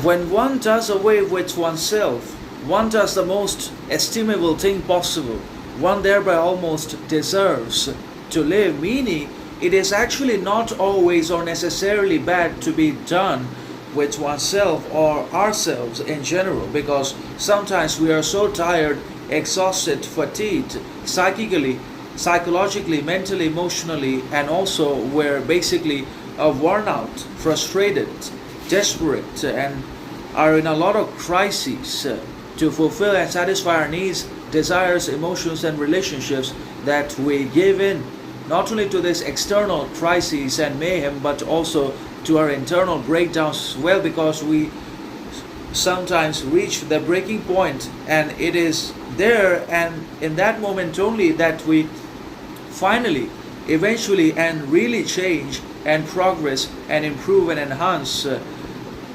When one does away with oneself, one does the most estimable thing possible. One thereby almost deserves to live, meaning it is actually not always or necessarily bad to be done with oneself or ourselves in general, because sometimes we are so tired, exhausted, fatigued, psychically, psychologically, mentally, emotionally, and also we're basically worn out, frustrated, desperate, and are in a lot of crises to fulfill and satisfy our needs, desires, emotions, and relationships, that we give in not only to this external crises and mayhem, but also to our internal breakdowns as well, because we sometimes reach the breaking point, and it is there and in that moment only that we finally, eventually, and really change and progress and improve and enhance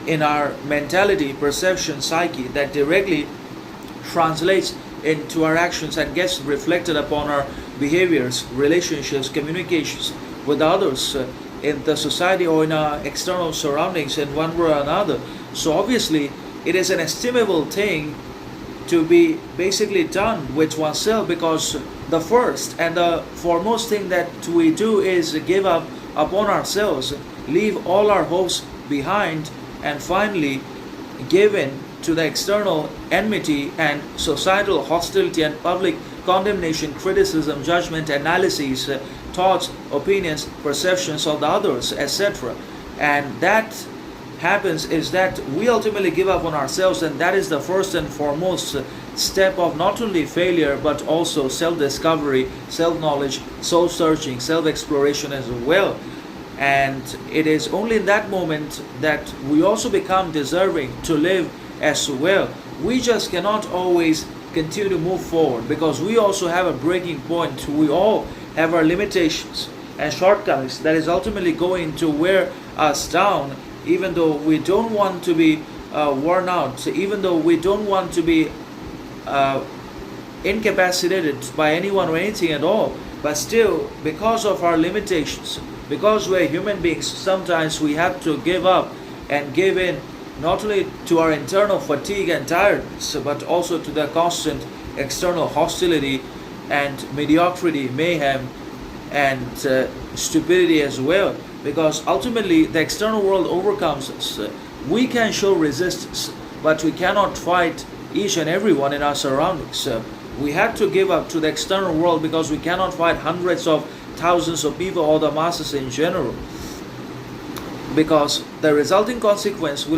in our mentality, perception, psyche, that directly translates into our actions and gets reflected upon our behaviors, relationships, communications with others in the society or in our external surroundings in one way or another. So obviously, it is an estimable thing to be basically done with oneself, because the first and the foremost thing that we do is give up upon ourselves, leave all our hopes behind, and finally give in to the external enmity and societal hostility and public condemnation, criticism, judgment, analyses, thoughts, opinions, perceptions of the others, etc. And that happens is that we ultimately give up on ourselves, and that is the first and foremost step of not only failure but also self-discovery, self-knowledge, soul-searching, self-exploration as well. And it is only in that moment that we also become deserving to live as well. We just cannot always continue to move forward, because we also have a breaking point. We all have our limitations and shortcomings that is ultimately going to wear us down, even though we don't want to be worn out, even though we don't want to be incapacitated by anyone or anything at all. But still, because of our limitations, because we're human beings, sometimes we have to give up and give in not only to our internal fatigue and tiredness, but also to the constant external hostility and mediocrity, mayhem, and stupidity as well. Because ultimately, the external world overcomes us. We can show resistance, but we cannot fight each and everyone in our surroundings. We have to give up to the external world, because we cannot fight hundreds of thousands of people or the masses in general, because the resulting consequence will